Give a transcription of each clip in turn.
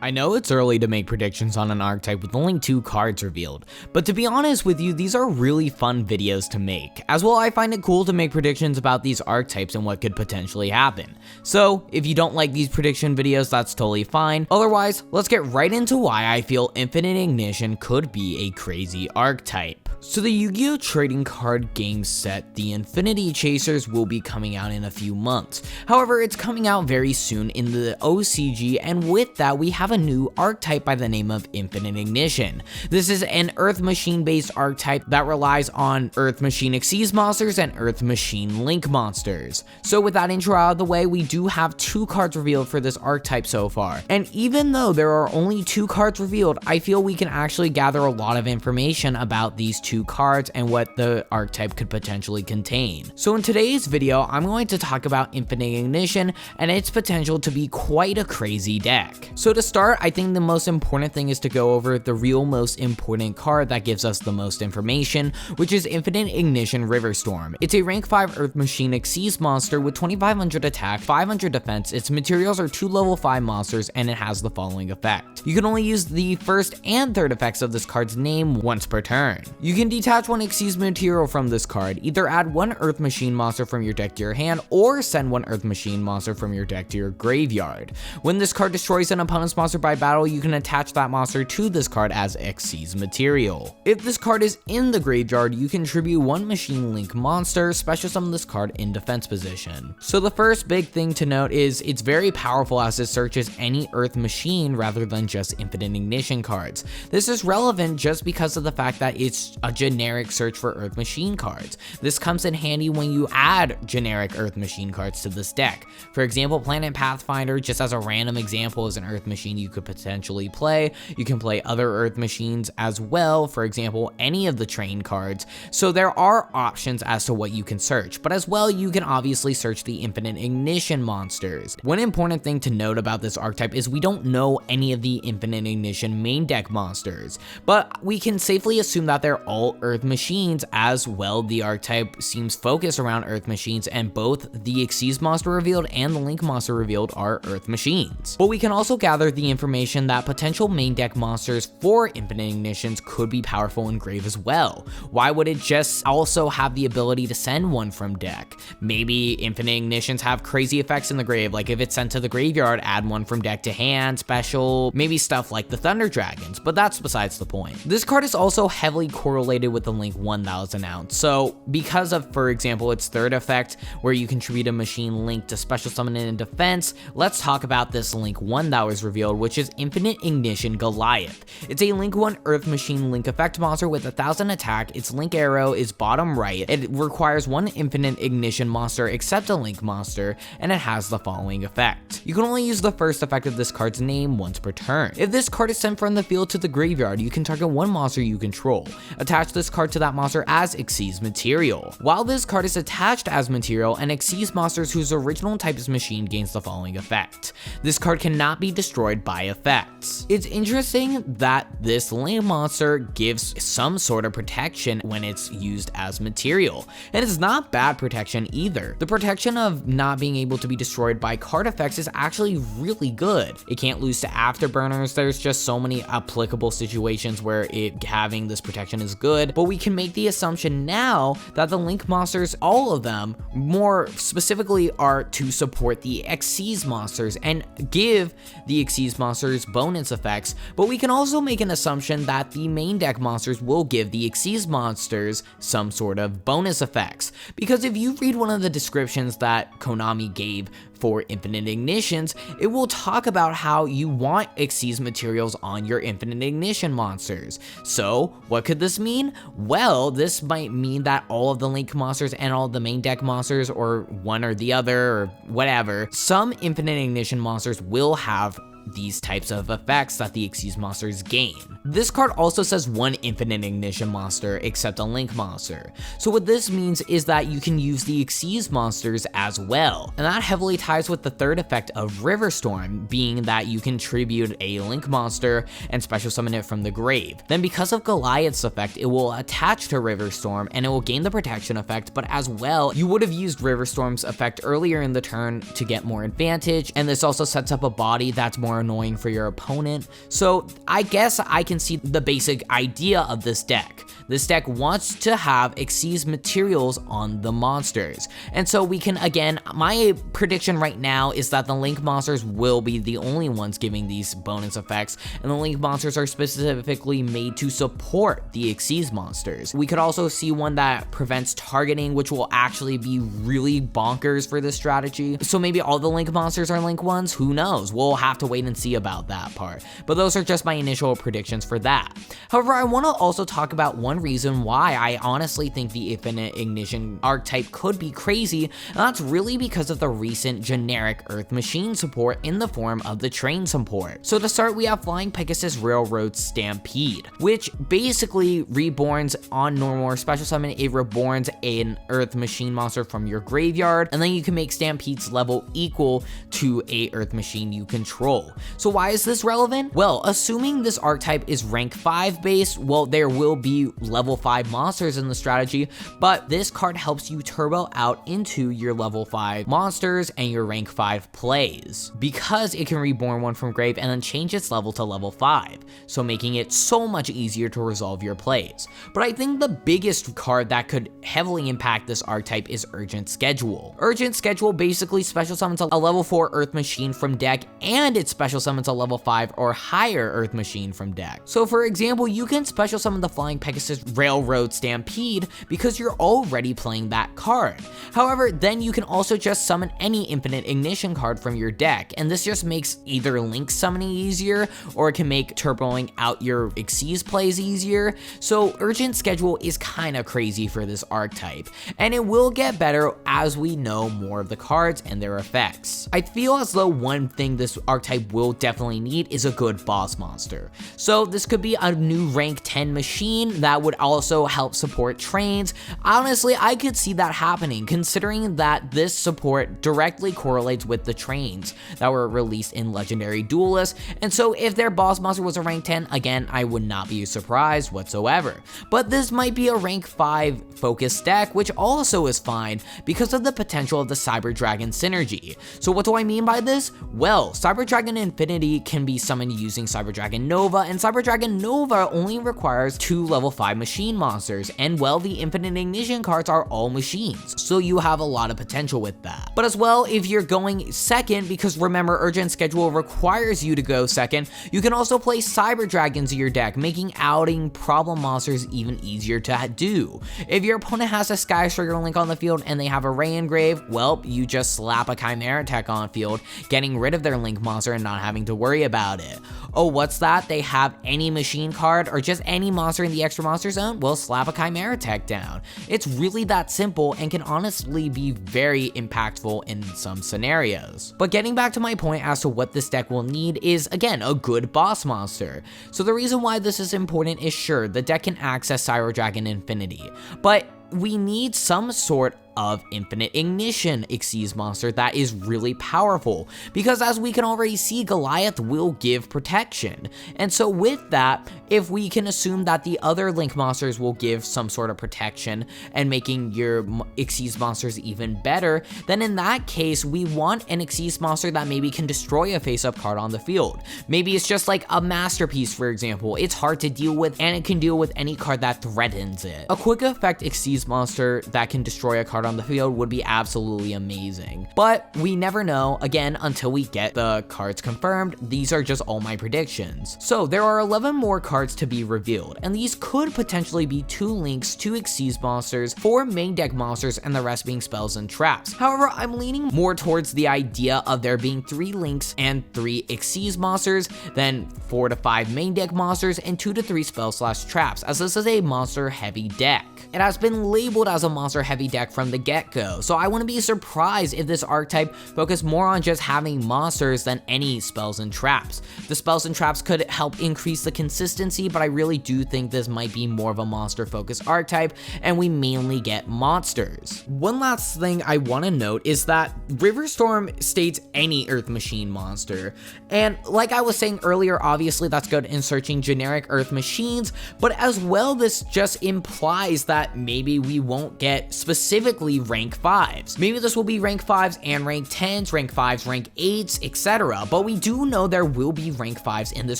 I know it's early to make predictions on an archetype with only 2 cards revealed, but to be honest with you, these are really fun videos to make. As well, I find it cool to make predictions about these archetypes and what could potentially happen. So, if you don't like these prediction videos, that's totally fine. Otherwise, let's get right into why I feel Infinite Ignition could be a crazy archetype. So the Yu-Gi-Oh! Trading card game set, the Infinity Chasers, will be coming out in a few months. However, it's coming out very soon in the OCG, and with that, we have a new archetype by the name of Infinite Ignition. This is an Earth Machine based archetype that relies on Earth Machine Xyz monsters and Earth Machine Link monsters. So with that intro out of the way, we do have 2 cards revealed for this archetype so far. And even though there are only 2 cards revealed, I feel we can actually gather a lot of information about these 2 cards and what the archetype could potentially contain. So in today's video, I'm going to talk about Infinite Ignition and its potential to be quite a crazy deck. So to start, I think the most important thing is to go over the real most important card that gives us the most information, which is Infinite Ignition Riverstorm. It's a rank 5 Earth Machine Xyz monster with 2500 attack, 500 defense, its materials are 2 level 5 monsters, and it has the following effect. You can only use the first and third effects of this card's name once per turn. You can detach 1 Xyz material from this card, either add 1 Earth Machine monster from your deck to your hand, or send 1 Earth Machine monster from your deck to your graveyard. When this card destroys an opponent's monster by battle, you can attach that monster to this card as Xyz material. If this card is in the graveyard, you can tribute 1 Machine Link monster, special summon this card in defense position. So the first big thing to note is it's very powerful as it searches any Earth Machine rather than just Infinite Ignition cards. This is relevant just because of the fact that it's a generic search for Earth Machine cards. This comes in handy when you add generic Earth Machine cards to this deck. For example, Planet Pathfinder, just as a random example, is an Earth Machine you could potentially play. You can play other Earth Machines as well, for example, any of the train cards. So there are options as to what you can search, but as well, you can obviously search the Infinite Ignition monsters. One important thing to note about this archetype is we don't know any of the Infinite Ignition main deck monsters, but we can safely assume that they're all Earth Machines. As well, the archetype seems focused around Earth Machines, and both the Xyz monster revealed and the Link monster revealed are Earth Machines. But we can also gather the information that potential main deck monsters for Infinite Ignitions could be powerful in grave as well. Why would it just also have the ability to send 1 from deck? Maybe Infinite Ignitions have crazy effects in the grave, like if it's sent to the graveyard, add 1 from deck to hand, special, maybe stuff like the Thunder Dragons, but that's besides the point. This card is also heavily correlated with the Link 1 that was announced. So because of, for example, its third effect where you contribute a Machine Link to special summon it in defense, let's talk about this Link 1 that was revealed, which is Infinite Ignition Goliath. It's a Link 1 Earth Machine Link effect monster with 1000 attack. Its Link arrow is bottom right. It requires 1 Infinite Ignition monster except a Link monster, and it has the following effect. You can only use the first effect of this card's name once per turn. If this card is sent from the field to the graveyard, you can target 1 monster you control. Attach this card to that monster as Xyz material. While this card is attached as material, an Xyz monster whose original type is machine gains the following effect. This card cannot be destroyed by effects. It's interesting that this Link monster gives some sort of protection when it's used as material, and it's not bad protection either. The protection of not being able to be destroyed by card effects is actually really good. It can't lose to afterburners. There's just so many applicable situations where having this protection is good, but we can make the assumption now that the Link monsters, all of them, more specifically, are to support the Xyz monsters and give the Xyz monsters bonus effects, but we can also make an assumption that the main deck monsters will give the Xyz monsters some sort of bonus effects, because if you read one of the descriptions that Konami gave for Infinite Ignitions, it will talk about how you want Xyz materials on your Infinite Ignition monsters. So what could this mean? Well, this might mean that all of the Link monsters and all of the main deck monsters, or one or the other, or whatever, some Infinite Ignition monsters will have these types of effects that the Xyz monsters gain. This card also says 1 Infinite Ignition monster except a Link monster. So what this means is that you can use the Xyz monsters as well. And that heavily ties with the third effect of Riverstorm, being that you can tribute a Link monster and special summon it from the grave. Then because of Goliath's effect, it will attach to Riverstorm and it will gain the protection effect, but as well, you would have used Riverstorm's effect earlier in the turn to get more advantage, and this also sets up a body that's more more annoying for your opponent. So I guess I can see the basic idea of this deck. This deck wants to have Xyz materials on the monsters. And so we can, again, my prediction right now is that the Link monsters will be the only ones giving these bonus effects, and the Link monsters are specifically made to support the Xyz monsters. We could also see one that prevents targeting, which will actually be really bonkers for this strategy. So maybe all the Link monsters are Link ones, who knows? We'll have to wait and see about that part. But those are just my initial predictions for that. However, I want to also talk about one reason why I honestly think the Infinite Ignition archetype could be crazy, and that's really because of the recent generic Earth Machine support in the form of the train support. So to start, we have Flying Pegasus Railroad Stampede, which basically reborns on normal or special summon. It reborns an Earth Machine monster from your graveyard, and then you can make Stampede's level equal to a Earth Machine you control. So why is this relevant? Well, assuming this archetype is rank 5 based, well, there will be level 5 monsters in the strategy, but this card helps you turbo out into your level 5 monsters and your rank 5 plays, because it can reborn one from grave and then change its level to level 5, so making it so much easier to resolve your plays. But I think the biggest card that could heavily impact this archetype is Urgent Schedule. Urgent Schedule basically special summons a level 4 Earth Machine from deck, and it special summons a level 5 or higher Earth Machine from deck. So for example, you can special summon the Flying Pegasus Railroad Stampede because you're already playing that card. However, then you can also just summon any Infinite Ignition card from your deck, and this just makes either Link summoning easier, or it can make turboing out your Xyz plays easier. So Urgent Schedule is kind of crazy for this archetype, and it will get better as we know more of the cards and their effects. I feel as though one thing this archetype will definitely need is a good boss monster. So this could be a new rank 10 machine that would also help support trains. Honestly, I could see that happening, considering that this support directly correlates with the trains that were released in Legendary Duelist, and so if their boss monster was a rank 10, again, I would not be surprised whatsoever. But this might be a rank 5 focused deck, which also is fine because of the potential of the Cyber Dragon synergy. So what do I mean by this? Well, Cyber Dragon Infinity can be summoned using Cyber Dragon Nova, and Cyber Dragon Nova only requires 2 level 5 machine monsters, and well, the Infinite Ignition cards are all machines, so you have a lot of potential with that. But as well, if you're going second, because remember, Urgent Schedule requires you to go second, you can also play Cyber Dragons in your deck, making outing problem monsters even easier to do. If your opponent has a Sky Striker Link on the field and they have a Ray Engrave, well, you just slap a Chimera Tech on field, getting rid of their Link monster and not having to worry about it. Oh, what's that? They have any machine card or just any monster in the extra monster zone? Well, slap a Chimera Tech down. It's really that simple and can honestly be very impactful in some scenarios. But getting back to my point as to what this deck will need is, again, a good boss monster. So the reason why this is important is, sure, the deck can access Cyber Dragon Infinity, but we need some sort of Infinite Ignition Xyz monster that is really powerful, because as we can already see, Goliath will give protection. And so with that, if we can assume that the other Link monsters will give some sort of protection and making your Xyz monsters even better, then in that case, we want an Xyz monster that maybe can destroy a face-up card on the field. Maybe it's just like a Masterpiece, for example. It's hard to deal with, and it can deal with any card that threatens it. A quick effect Xyz monster that can destroy a card on the field would be absolutely amazing. But we never know, again, until we get the cards confirmed. These are just all my predictions. So there are 11 more cards to be revealed, and these could potentially be 2 links, 2 Xyz monsters, 4 main deck monsters, and the rest being spells and traps. However, I'm leaning more towards the idea of there being 3 links and 3 Xyz monsters, then 4 to 5 main deck monsters, and 2 to 3 spell/traps, as this is a monster heavy deck. It has been labeled as a monster heavy deck from the get-go, so I wouldn't be surprised if this archetype focused more on just having monsters than any spells and traps. The spells and traps could help increase the consistency, but I really do think this might be more of a monster focused archetype, and we mainly get monsters. One last thing I want to note is that Riverstorm states any Earth Machine monster, and like I was saying earlier, obviously that's good in searching generic Earth Machines, but as well this just implies that that maybe we won't get specifically rank 5s. Maybe this will be rank 5s and rank 10s, rank 5s, rank 8s, etc. But we do know there will be rank 5s in this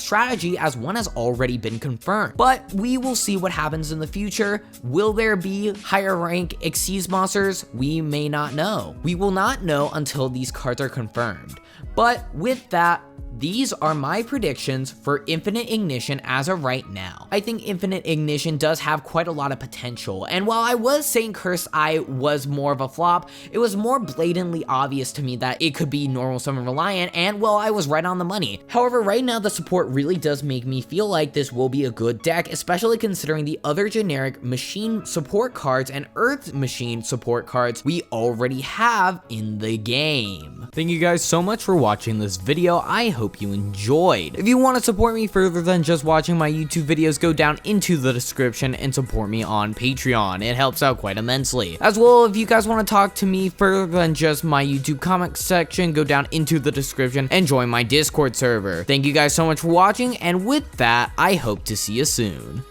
strategy, as one has already been confirmed. But we will see what happens in the future. Will there be higher rank Xyz monsters? We may not know. We will not know until these cards are confirmed. But with that, these are my predictions for Infinite Ignition as of right now. I think Infinite Ignition does have quite a lot of potential, and while I was saying Cursed Eye was more of a flop, it was more blatantly obvious to me that it could be normal summon reliant, and well, I was right on the money. However, right now the support really does make me feel like this will be a good deck, especially considering the other generic machine support cards and Earth machine support cards we already have in the game. Thank you guys so much for watching this video. I hope you enjoyed. If you want to support me further than just watching my YouTube videos, go down into the description and support me on Patreon. It helps out quite immensely. As well, if you guys want to talk to me further than just my YouTube comment section, go down into the description and join my Discord server. Thank you guys so much for watching, and with that, I hope to see you soon.